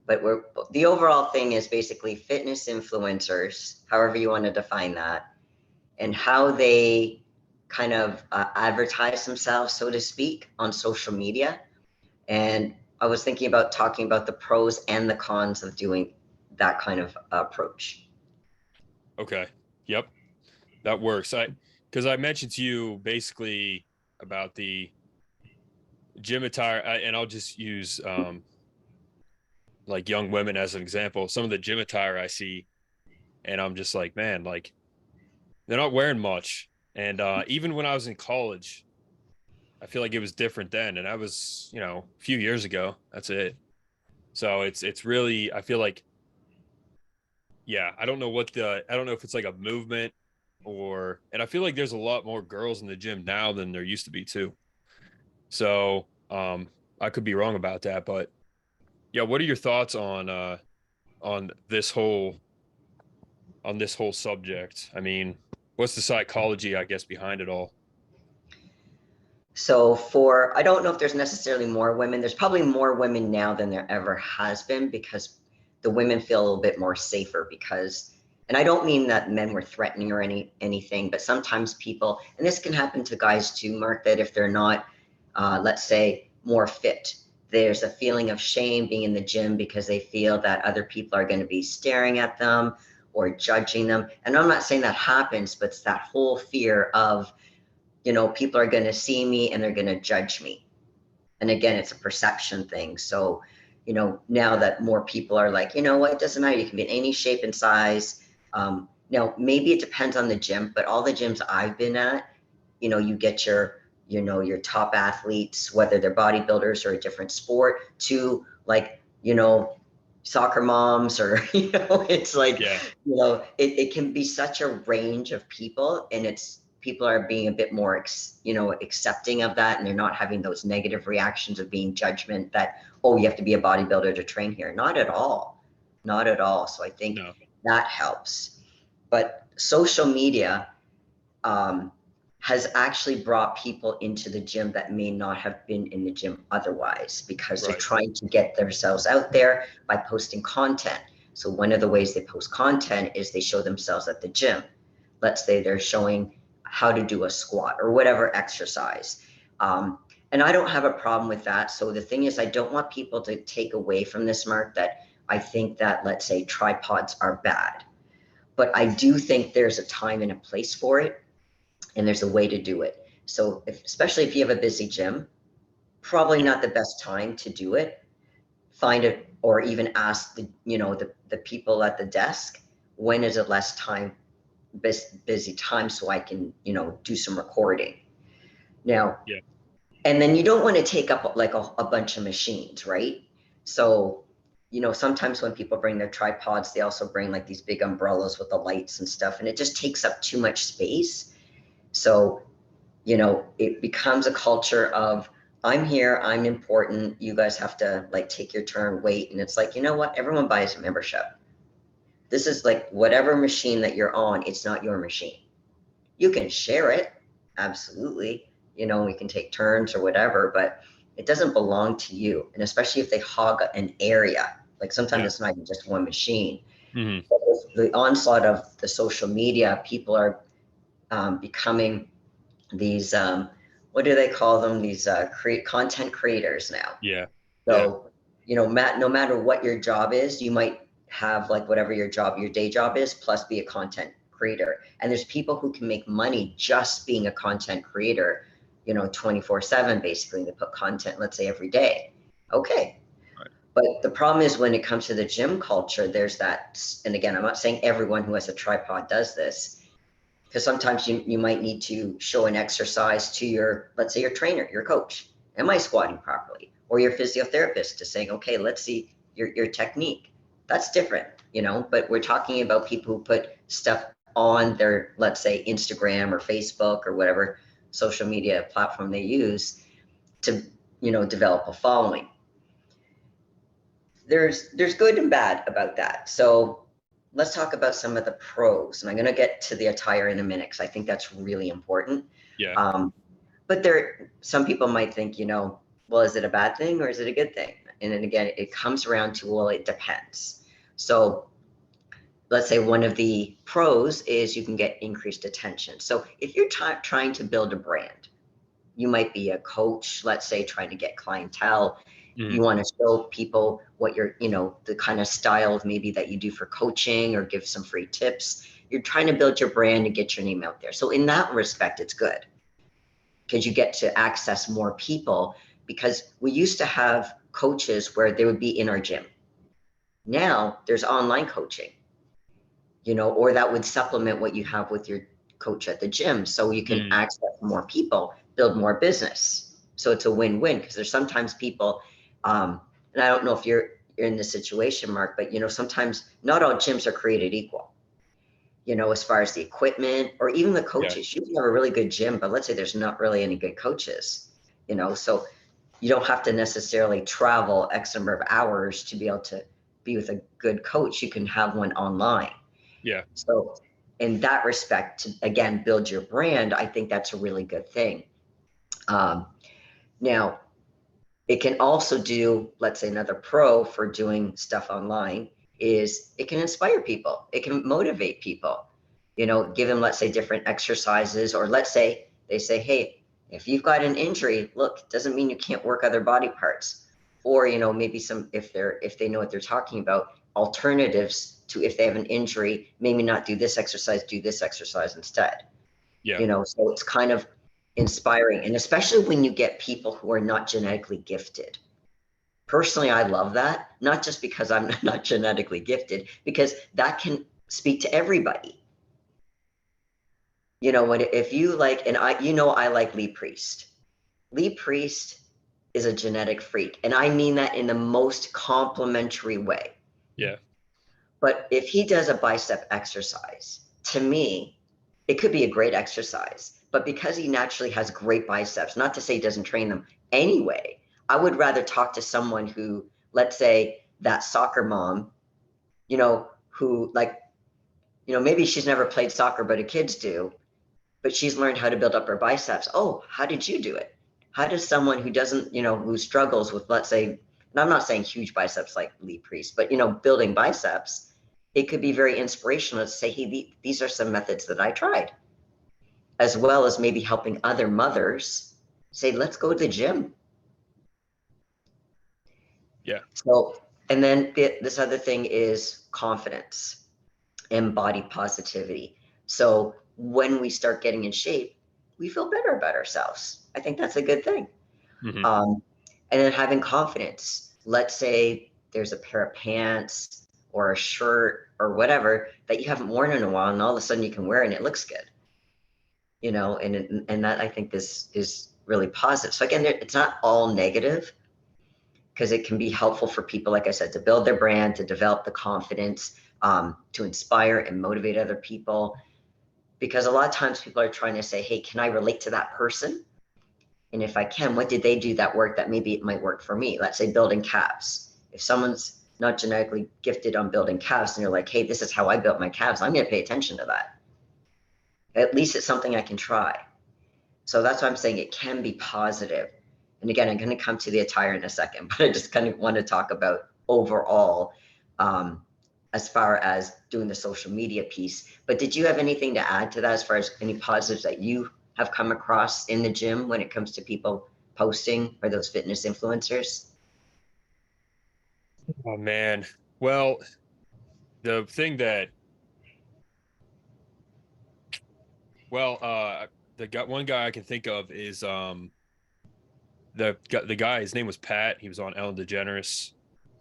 but the overall thing is basically fitness influencers, however you want to define that, and how they kind of advertise themselves, so to speak, on social media. And I was thinking about talking about the pros and the cons of doing that kind of approach. Okay. Yep. That works. Because I mentioned to you basically about the gym attire, and I'll just use like young women as an example. Some of the gym attire I see, and I'm just like, man, like they're not wearing much. And even when I was in college, I feel like it was different then, and that was, a few years ago. That's it. So it's really, I feel like, yeah, I don't know if it's like a movement and I feel like there's a lot more girls in the gym now than there used to be too. So I could be wrong about that, but yeah, what are your thoughts on this whole subject? I mean, what's the psychology, I guess, behind it all? So I don't know if there's necessarily more women. There's probably more women now than there ever has been, because the women feel a little bit more safer because, and I don't mean that men were threatening or anything, but sometimes people, and this can happen to guys too, Mark, that if they're not, let's say, more fit, there's a feeling of shame being in the gym because they feel that other people are going to be staring at them or judging them. And I'm not saying that happens, but it's that whole fear of, people are going to see me and they're going to judge me. And again, it's a perception thing. So, now that more people are like, what, it doesn't matter. You can be in any shape and size. Now, maybe it depends on the gym, but all the gyms I've been at, you get your top athletes, whether they're bodybuilders or a different sport, to like, soccer moms or, it's like, Yeah. it can be such a range of people, and people are being a bit more, accepting of that. And they're not having those negative reactions of being judgment that, oh, you have to be a bodybuilder to train here. Not at all. Not at all. So I think No. that helps. But social media has actually brought people into the gym that may not have been in the gym otherwise, because they're Right. trying to get themselves out there by posting content. So one of the ways they post content is they show themselves at the gym. Let's say they're showing how to do a squat or whatever exercise. And I don't have a problem with that. So the thing is, I don't want people to take away from this, Mark, that I think that, let's say, tripods are bad. But I do think there's a time and a place for it, and there's a way to do it. So especially if you have a busy gym, probably Yeah. not the best time to do it. Find it, or even ask the people at the desk, when is it less time, busy time, so I can, do some recording. Now, Yeah. and then you don't want to take up like a bunch of machines, right? So, sometimes when people bring their tripods, they also bring like these big umbrellas with the lights and stuff, and it just takes up too much space. So, it becomes a culture of, I'm here, I'm important, you guys have to like take your turn, wait. And it's like, you know what? Everyone buys a membership. This is like whatever machine that you're on, it's not your machine. You can share it, absolutely. We can take turns or whatever, but it doesn't belong to you. And especially if they hog an area, like sometimes Yeah. it's not even just one machine. Hmm. But with the onslaught of the social media, people are becoming these, what do they call them? These content creators now. Yeah. Yeah. So, Matt, no matter what your job is, you might have like whatever your day job is, plus be a content creator. And there's people who can make money just being a content creator, 24/7, basically. They put content, let's say, every day. Okay. Right. But the problem is when it comes to the gym culture, there's that, and again, I'm not saying everyone who has a tripod does this, because sometimes you might need to show an exercise to your, let's say, your trainer, your coach. Am I squatting properly? Or your physiotherapist to saying, okay, let's see your technique. That's different, but we're talking about people who put stuff on their, let's say, Instagram or Facebook or whatever social media platform they use to, develop a following. There's good and bad about that. So let's talk about some of the pros, and I'm going to get to the attire in a minute because I think that's really important. Yeah. But some people might think, Well, is it a bad thing or is it a good thing? And then again, it comes around to, well, it depends. So let's say one of the pros is you can get increased attention. So if you're trying to build a brand, you might be a coach, let's say, trying to get clientele. Mhm. You want to show people what you're, the kind of style of maybe that you do for coaching or give some free tips. You're trying to build your brand and get your name out there. So in that respect, it's good because you get to access more people, because we used to have coaches where they would be in our gym. Now there's online coaching, or that would supplement what you have with your coach at the gym. So you can Mhm. access more people, build more business. So it's a win-win, because there's sometimes people, and I don't know if you're in this situation, Mark, but sometimes not all gyms are created equal. As far as the equipment or even the Yeah. coaches, you can have a really good gym, but let's say there's not really any good coaches, so you don't have to necessarily travel X number of hours to be able to be with a good coach. You can have one online. Yeah. So in that respect, to again build your brand, I think that's a really good thing. Um, Now, it can also do, let's say, another pro for doing stuff online is it can inspire people. It can motivate people. Give them, let's say, different exercises, or let's say they say, hey, if you've got an injury, look, it doesn't mean you can't work other body parts. Or maybe some, if they know what they're talking about, alternatives to, if they have an injury, maybe not do this exercise instead. Yeah. So it's kind of inspiring, and especially when you get people who are not genetically gifted. Personally, I love that, not just because I'm not genetically gifted, because that can speak to everybody. When, if you like, and I like Lee Priest. Lee Priest is a genetic freak, and I mean that in the most complimentary way. Yeah. But if he does a bicep exercise, to me, it could be a great exercise. But because he naturally has great biceps, not to say he doesn't train them anyway, I would rather talk to someone who, let's say, that soccer mom, who, like, maybe she's never played soccer, but her kids do, but she's learned how to build up her biceps. Oh, how did you do it? How does someone who doesn't, who struggles with, let's say, and I'm not saying huge biceps like Lee Priest, but, building biceps, it could be very inspirational to say, hey, these are some methods that I tried, as well as maybe helping other mothers say, let's go to the gym. Yeah. So, and then this other thing is confidence and body positivity. So when we start getting in shape, we feel better about ourselves. I think that's a good thing. Mhm. Um, and then having confidence. Let's say there's a pair of pants or a shirt or whatever that you haven't worn in a while, and all of a sudden you can wear it and it looks good. And that, I think, this is really positive. So again, it's not all negative, because it can be helpful for people, like I said, to build their brand, to develop the confidence, to inspire and motivate other people. Because a lot of times people are trying to say, hey, can I relate to that person? And if I can, what did they do that worked that maybe it might work for me? Let's say building calves. If someone's not genetically gifted on building calves and you're like, hey, this is how I built my calves, I'm going to pay attention to that. At least it's something I can try. So that's why I'm saying it can be positive. And again, I'm going to come to the attire in a second, but I just kind of want to talk about overall, um, as far as doing the social media piece. But did you have anything to add to that, as far as any positives that you have come across in the gym when it comes to people posting, or those fitness influencers? Oh man. Well, the thing that well, one guy I can think of is the guy, his name was Pat. He was on Ellen DeGeneres,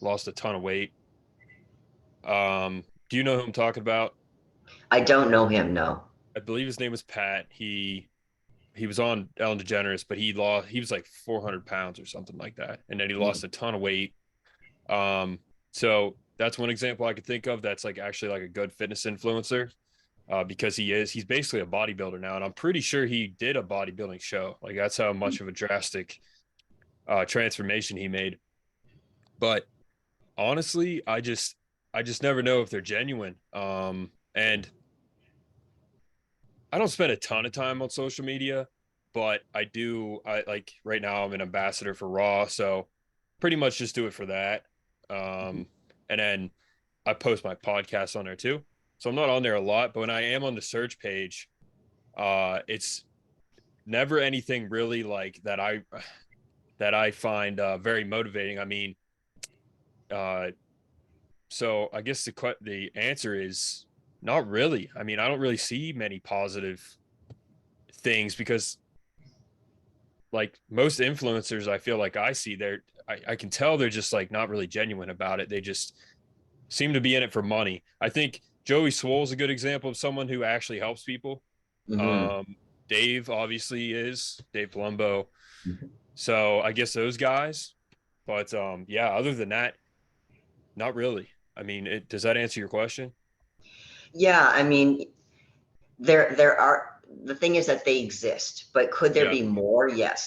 lost a ton of weight. Do you know who I'm talking about? I don't know him, no. I believe his name was Pat. He was on Ellen DeGeneres, but he was like 400 pounds or something like that. And then he lost a ton of weight. So that's one example I could think of that's like actually like a good fitness influencer, because he's basically a bodybuilder now. And I'm pretty sure he did a bodybuilding show. Like that's how much of a drastic transformation he made. But honestly, I just never know if they're genuine. And I don't spend a ton of time on social media, but I like right now I'm an ambassador for Raw, so pretty much just do it for that. And then I post my podcast on there too. So I'm not on there a lot, but when I am on the search page, it's never anything really like that I find very motivating. I mean, uh, so I guess the answer is not really. I mean, I don't really see many positive things because like most influencers, I feel like I see I can tell they're just like not really genuine about it. They just seem to be in it for money. I think Joey Swole's a good example of someone who actually helps people. Hmm. Um, Dave obviously is Dave Palumbo. So I guess those guys. But yeah, other than that, not really. I mean, does that answer your question? Yeah, I mean, there are, the thing is that they exist, but could there Yeah. be more? Yes.